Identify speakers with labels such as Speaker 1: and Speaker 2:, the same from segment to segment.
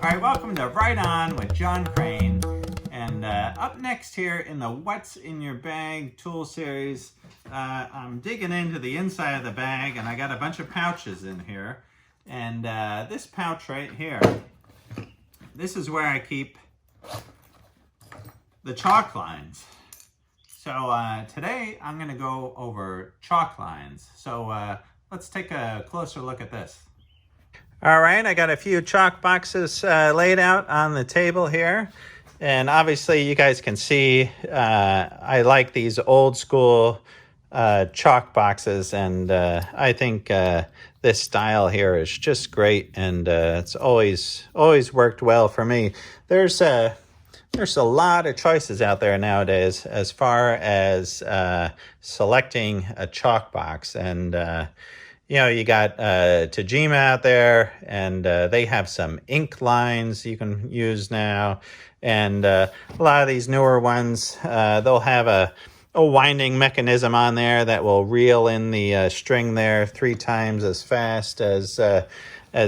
Speaker 1: All right, welcome to Right On with Jon Crane. And up next here in the What's in Your Bag tool series, I'm digging into the inside of the bag, and I got a bunch of pouches in here. And this pouch right here, this is where I keep the chalk lines. So today I'm going to go over chalk lines. So let's take a closer look at this. All right, I got a few chalk boxes laid out on the table here. And obviously you guys can see I like these old school chalk boxes. And I think this style here is just great. And it's always worked well for me. There's a lot of choices out there nowadays as far as selecting a chalk box. And you know, you got Tajima out there, and they have some ink lines you can use now. And a lot of these newer ones, they'll have a winding mechanism on there that will reel in the string there 3 times as fast as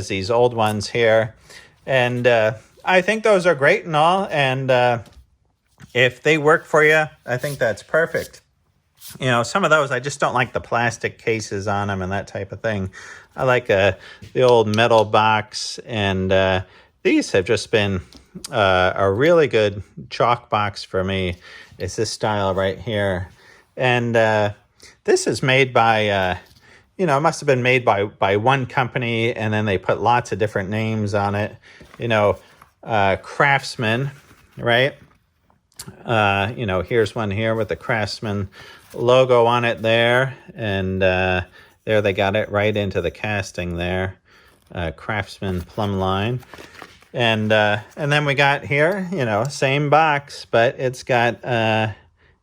Speaker 1: these old ones here. And I think those are great and all. And if they work for you, I think that's perfect. You know, some of those, I just don't like the plastic cases on them and that type of thing. I like the old metal box, and these have just been a really good chalk box for me. It's this style right here. And this is made by, you know, it must have been made by one company, and then they put lots of different names on it. You know, Craftsman, right? You know, here's one here with the Craftsman logo on it there, and there they got it right into the casting there, Craftsman plumb line. And then we got here, you know, same box, but it's got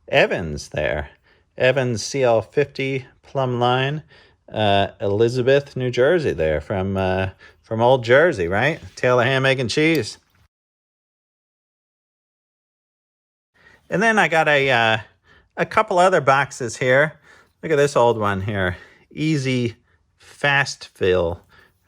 Speaker 1: Evans there, Evans CL50 plumb line, Elizabeth, New Jersey there, from old Jersey, right? Taylor ham, egg, and cheese. And then I got a couple other boxes here. Look at this old one here. Easy Fast Fill,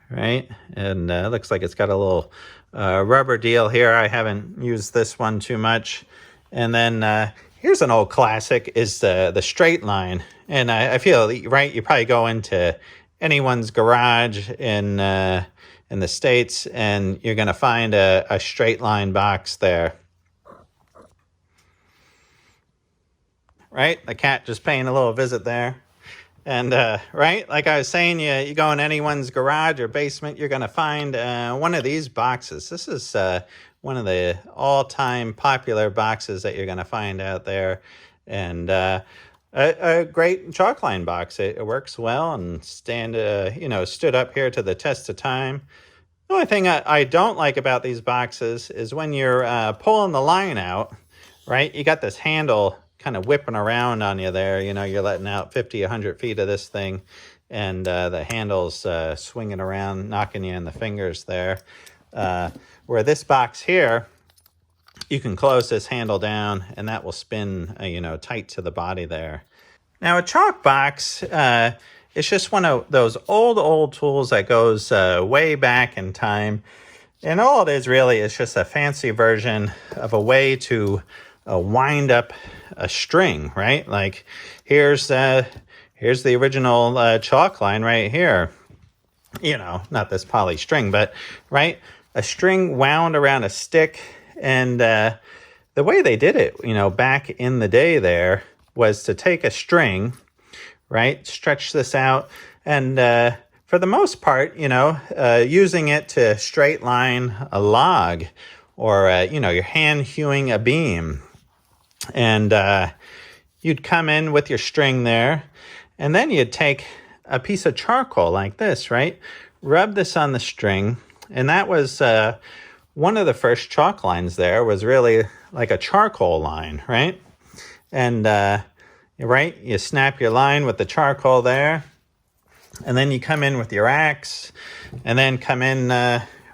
Speaker 1: right? And it looks like it's got a little rubber deal here. I haven't used this one too much. And then here's an old classic, is the straight line. And I feel, right, you probably go into anyone's garage in the States, and you're going to find a straight line box there. Right? The cat just paying a little visit there. And, right, like I was saying, you go in anyone's garage or basement, you're going to find one of these boxes. This is one of the all-time popular boxes that you're going to find out there. And a great chalk line box. It works well and you know, stood up here to the test of time. The only thing I don't like about these boxes is when you're pulling the line out, right, you got this handle kind of whipping around on you there. You know, you're letting out 50, 100 feet of this thing, and the handle's swinging around, knocking you in the fingers there. Where this box here, you can close this handle down, and that will spin, you know, tight to the body there. Now, a chalk box, it's just one of those old tools that goes way back in time. And all it is really is just a fancy version of a way to wind up a string, right? Like here's the original chalk line right here. You know, not this poly string, but right, a string wound around a stick. And the way they did it, you know, back in the day there, was to take a string, right, stretch this out, and for the most part, you know, using it to straight line a log, or you know, you're hand hewing a beam. And you'd come in with your string there, and then you'd take a piece of charcoal like this, right? Rub this on the string, and that was one of the first chalk lines there, was really like a charcoal line, right? And, right, you snap your line with the charcoal there, and then you come in with your axe, and then come in,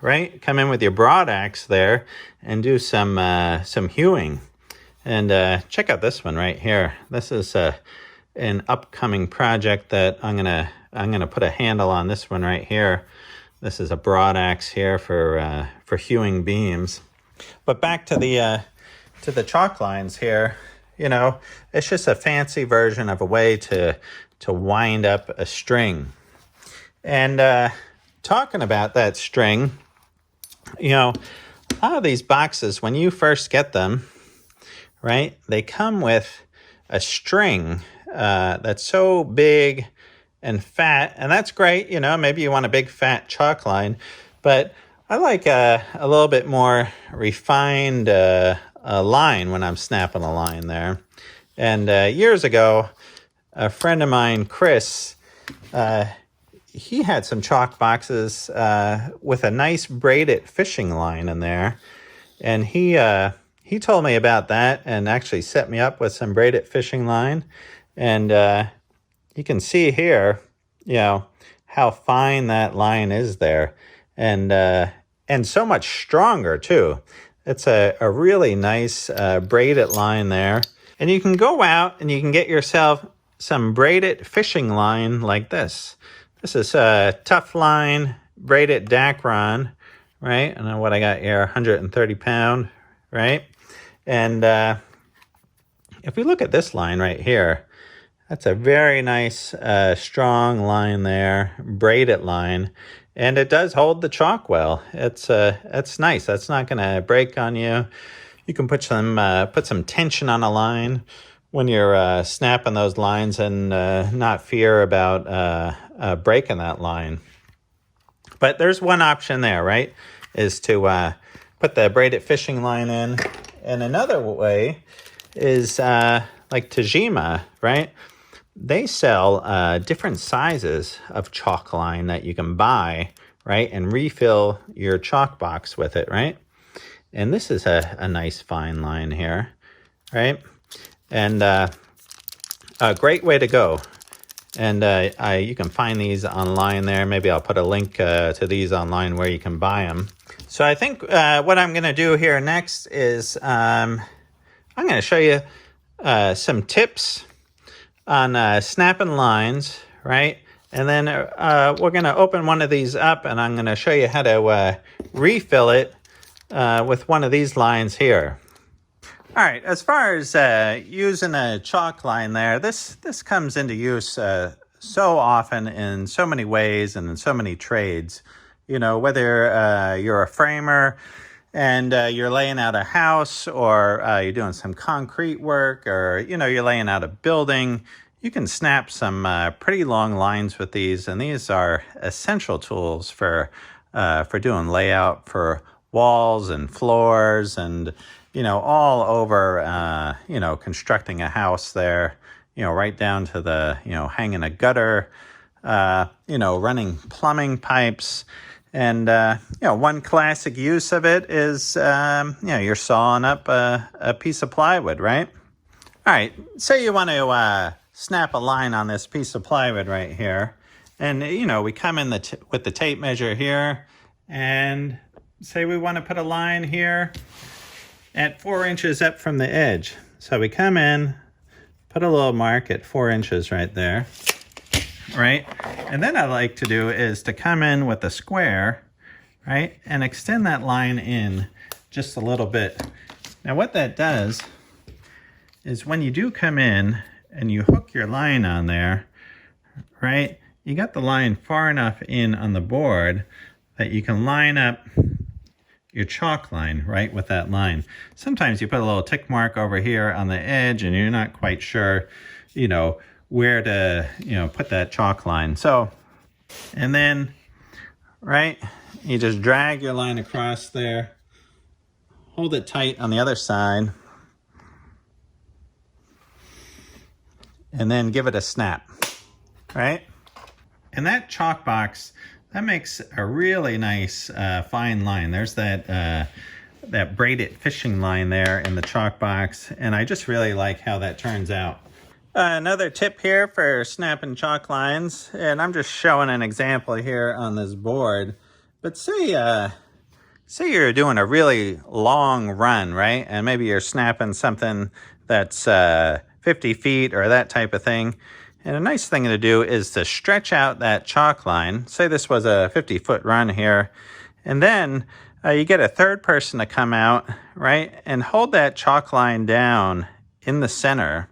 Speaker 1: right? Come in with your broad axe there, and do some hewing. And check out this one right here. This is an upcoming project that I'm gonna put a handle on this one right here. This is a broad axe here for hewing beams. But back to the chalk lines here, you know, it's just a fancy version of a way to wind up a string. And talking about that string, you know, a lot of these boxes, when you first get them, right, they come with a string that's so big and fat, and that's great. You know, maybe you want a big fat chalk line, but I like a little bit more refined line when I'm snapping a line there. And years ago, a friend of mine, Chris, he had some chalk boxes with a nice braided fishing line in there, and he told me about that and actually set me up with some braided fishing line. And you can see here, you know, how fine that line is there, and so much stronger too. It's a really nice braided line there, and you can go out and you can get yourself some braided fishing line like this. This is a tough line braided Dacron, right? I don't know what I got here, 130 pound, right? And if we look at this line right here, that's a very nice, strong line there, braided line, and it does hold the chalk well. It's nice. That's not going to break on you. You can put some tension on a line when you're snapping those lines and not fear about breaking that line. But there's one option there, right? Is to put the braided fishing line in, and another way is like Tajima, right? They sell different sizes of chalk line that you can buy, right? And refill your chalk box with it, right? And this is a nice fine line here, right? And a great way to go. And you can find these online there. Maybe I'll put a link to these online where you can buy them. So I think what I'm going to do here next is I'm going to show you some tips on snapping lines, right? And then we're going to open one of these up, and I'm going to show you how to refill it with one of these lines here. All right, as far as using a chalk line there, this comes into use so often in so many ways and in so many trades. You know, whether you're a framer and you're laying out a house, or you're doing some concrete work, or, you know, you're laying out a building, you can snap some pretty long lines with these. And these are essential tools for doing layout for walls and floors and, you know, all over, you know, constructing a house there, you know, right down to the, you know, hanging a gutter, you know, running plumbing pipes. And, you know, one classic use of it is, you know, you're sawing up a piece of plywood, right? All right, say you want to snap a line on this piece of plywood right here. And, you know, we come in with the tape measure here, and say we want to put a line here at 4 inches up from the edge. So we come in, put a little mark at 4 inches right there, right? And then I like to do is to come in with a square, right? And extend that line in just a little bit. Now what that does is when you do come in and you hook your line on there, right? You got the line far enough in on the board that you can line up your chalk line right with that line. Sometimes you put a little tick mark over here on the edge and you're not quite sure, you know, where to, you know, put that chalk line. So, and then, right, you just drag your line across there, hold it tight on the other side, and then give it a snap, right? And that chalk box, that makes a really nice fine line. There's that braided fishing line there in the chalk box, and I just really like how that turns out. Another tip here for snapping chalk lines, and I'm just showing an example here on this board, but say you're doing a really long run, right? And maybe you're snapping something that's 50 feet or that type of thing, And a nice thing to do is to stretch out that chalk line. Say this was a 50-foot run here. And then you get a third person to come out, right, and hold that chalk line down in the center,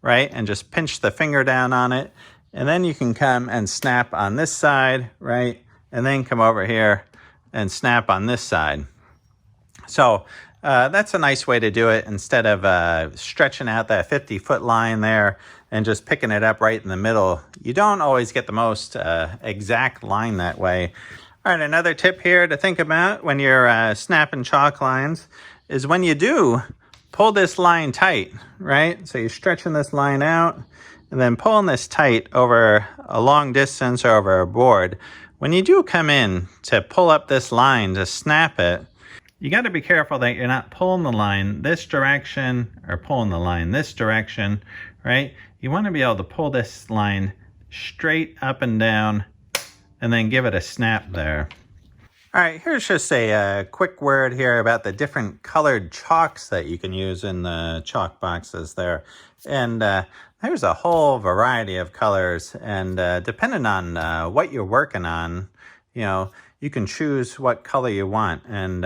Speaker 1: right, and just pinch the finger down on it. And then you can come and snap on this side, right, and then come over here and snap on this side. So that's a nice way to do it instead of stretching out that 50-foot line there and just picking it up right in the middle. You don't always get the most exact line that way. All right, another tip here to think about when you're snapping chalk lines is when you do, pull this line tight, right? So you're stretching this line out and then pulling this tight over a long distance or over a board. When you do come in to pull up this line to snap it, you got to be careful that you're not pulling the line this direction or pulling the line this direction, right? You want to be able to pull this line straight up and down and then give it a snap there. All right, here's just a quick word here about the different colored chalks that you can use in the chalk boxes there. And there's a whole variety of colors, and depending on what you're working on, you know, you can choose what color you want. And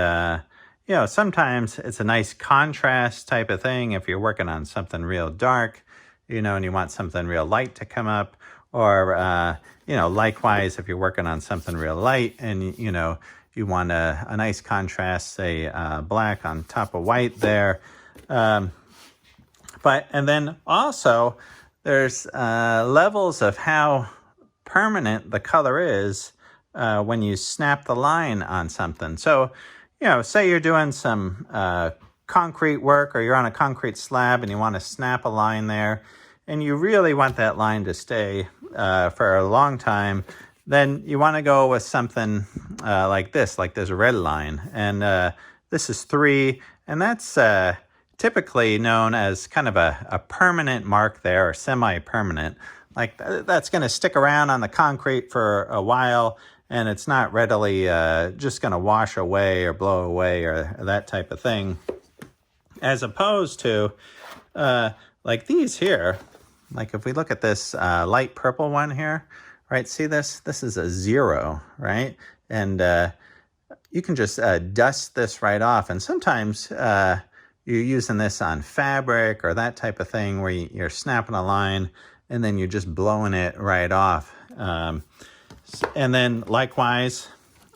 Speaker 1: you know, sometimes it's a nice contrast type of thing if you're working on something real dark, you know, and you want something real light to come up. Or, you know, likewise, if you're working on something real light and, you know, you want a nice contrast, say black on top of white there. And then also there's levels of how permanent the color is when you snap the line on something. So, you know, say you're doing some concrete work or you're on a concrete slab and you want to snap a line there and you really want that line to stay for a long time, then you want to go with something like this red line. And this is 3, and that's typically known as kind of a permanent mark there, or semi-permanent. Like that's going to stick around on the concrete for a while, and it's not readily just going to wash away or blow away or that type of thing. As opposed to like these here. Like if we look at this light purple one here, right? See this? This is a 0, right? And you can just dust this right off. And sometimes you're using this on fabric or that type of thing where you're snapping a line and then you're just blowing it right off. And then likewise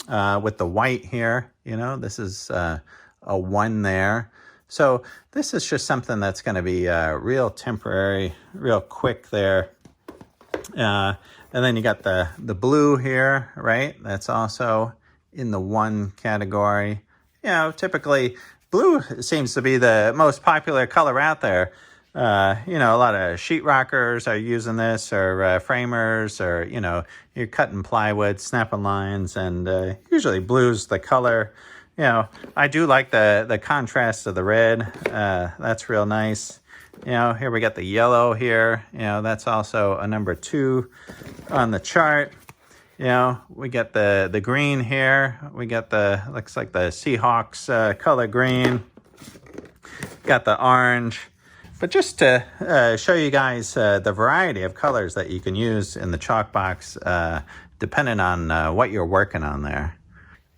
Speaker 1: with the white here, you know, this is a 1 there. So this is just something that's going to be real temporary, real quick there. And then you got the blue here, right? That's also in the 1 category. You know, typically blue seems to be the most popular color out there. You know, a lot of sheetrockers are using this, or framers, or, you know, you're cutting plywood, snapping lines, and usually blue's the color. You know, I do like the contrast of the red. That's real nice. You know, here we got the yellow here. You know, that's also a number 2 on the chart. You know, we got the green here. We got looks like the Seahawks color green. Got the orange. But just to show you guys the variety of colors that you can use in the chalk box, depending on what you're working on there.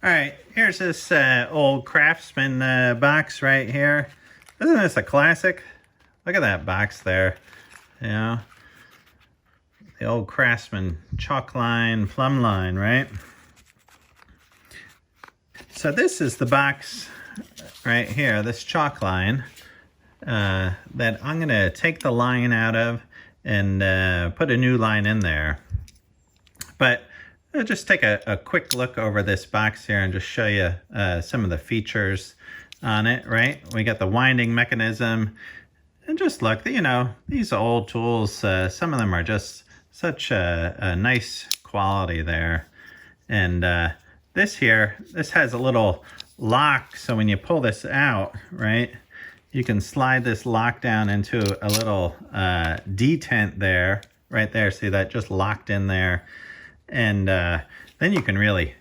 Speaker 1: All right, here's this old Craftsman box right here. Isn't this a classic? Look at that box there. You know, the old Craftsman chalk line, plumb line, right? So this is the box right here, this chalk line, that I'm going to take the line out of and put a new line in there. But I'll just take a quick look over this box here and just show you some of the features on it, right? We got the winding mechanism, and just look, you know, these old tools, some of them are just such a nice quality there. And this has a little lock, so when you pull this out, right, you can slide this lock down into a little detent there, right there. See that just locked in there. And then you can really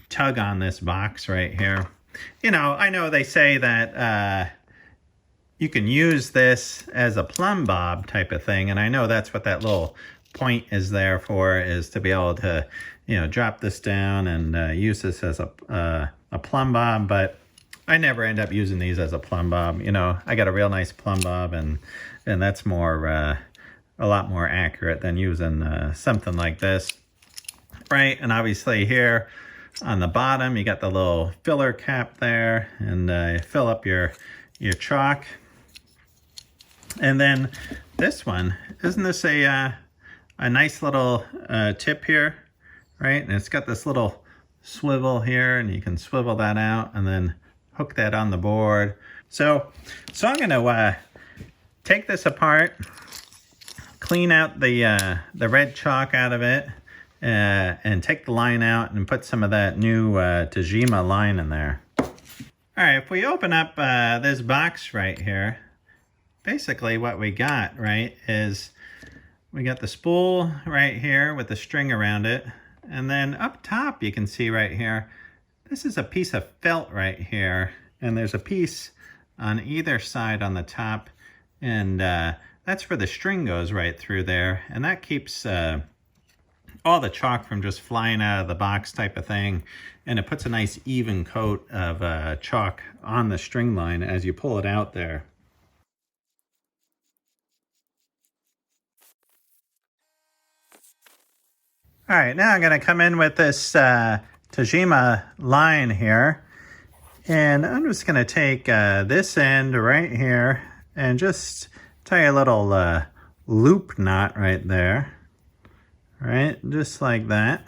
Speaker 1: tug on this box right here. You know, I know they say that you can use this as a plumb bob type of thing, and I know that's what that little point is there for is to be able to, you know, drop this down and use this as a plumb bob, but I never end up using these as a plumb bob. You know, I got a real nice plumb bob, and that's more, a lot more accurate than using something like this, right? And obviously here on the bottom, you got the little filler cap there, and fill up your chalk. And then this one, isn't this a nice little tip here, right? And it's got this little swivel here, and you can swivel that out and then hook that on the board. So I'm gonna take this apart, clean out the red chalk out of it, and take the line out and put some of that new Tajima line in there. All right, if we open up this box right here, basically what we got, right, is we got the spool right here with the string around it. And then up top, you can see right here, this is a piece of felt right here. And there's a piece on either side on the top. And that's where the string goes right through there. And that keeps all the chalk from just flying out of the box type of thing. And it puts a nice even coat of chalk on the string line as you pull it out there. All right, now I'm going to come in with this Tajima line here. And I'm just going to take this end right here and just tie a little loop knot right there. Right, just like that.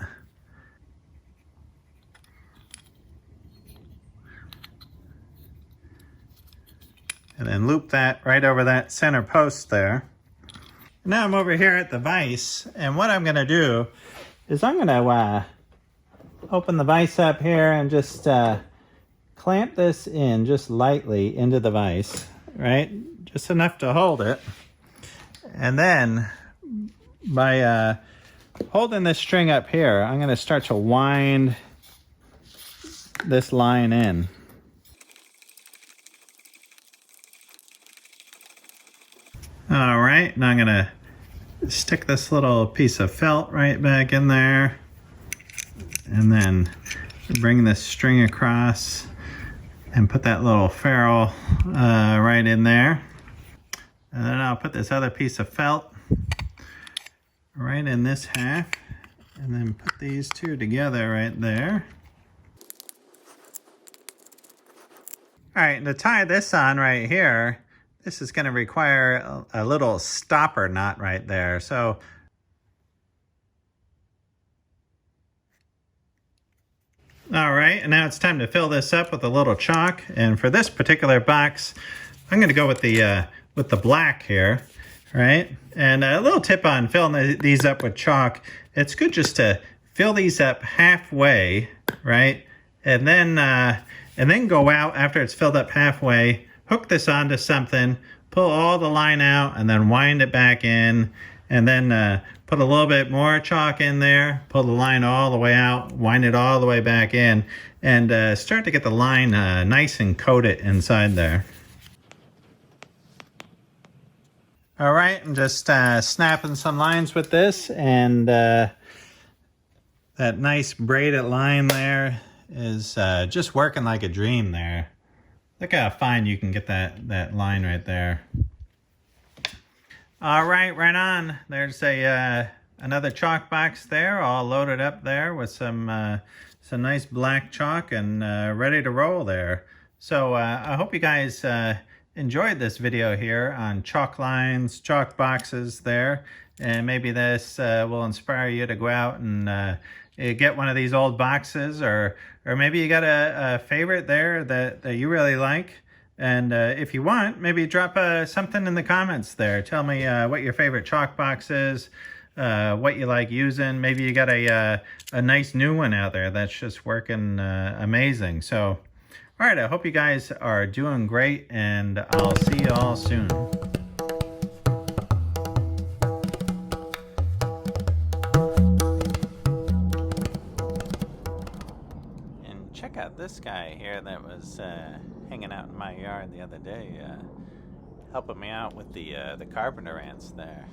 Speaker 1: And then loop that right over that center post there. Now I'm over here at the vise, and what I'm going to do is I'm going to open the vise up here and just clamp this in just lightly into the vise, right? Just enough to hold it. And then by holding this string up here, I'm going to start to wind this line in. All right, now I'm going to stick this little piece of felt right back in there, and then bring this string across and put that little ferrule right in there. And then I'll put this other piece of felt right in this half, and then put these two together right there. All right, to tie this on right here, this is going to require a little stopper knot right there. So all right, and now it's time to fill this up with a little chalk. And for this particular box, I'm going to go with the black here, right? And a little tip on filling these up with chalk: it's good just to fill these up halfway, right? And then go out after it's filled up halfway. Hook this onto something, pull all the line out, and then wind it back in, and then put a little bit more chalk in there, pull the line all the way out, wind it all the way back in, and start to get the line nice and coated inside there. All right, and just snapping some lines with this, and that nice braided line there is just working like a dream there. Look how fine you can get that line right there. All right, right on. There's another chalk box there, all loaded up there with some nice black chalk and ready to roll there. So I hope you guys enjoyed this video here on chalk lines, chalk boxes there, and maybe this will inspire you to go out and get one of these old boxes, or maybe you got a favorite there that you really like. And if you want, maybe drop something in the comments there. Tell me what your favorite chalk box is, what you like using. Maybe you got a nice new one out there that's just working amazing. So, all right, I hope you guys are doing great, and I'll see you all soon. Check out this guy here that was hanging out in my yard the other day, helping me out with the carpenter ants there.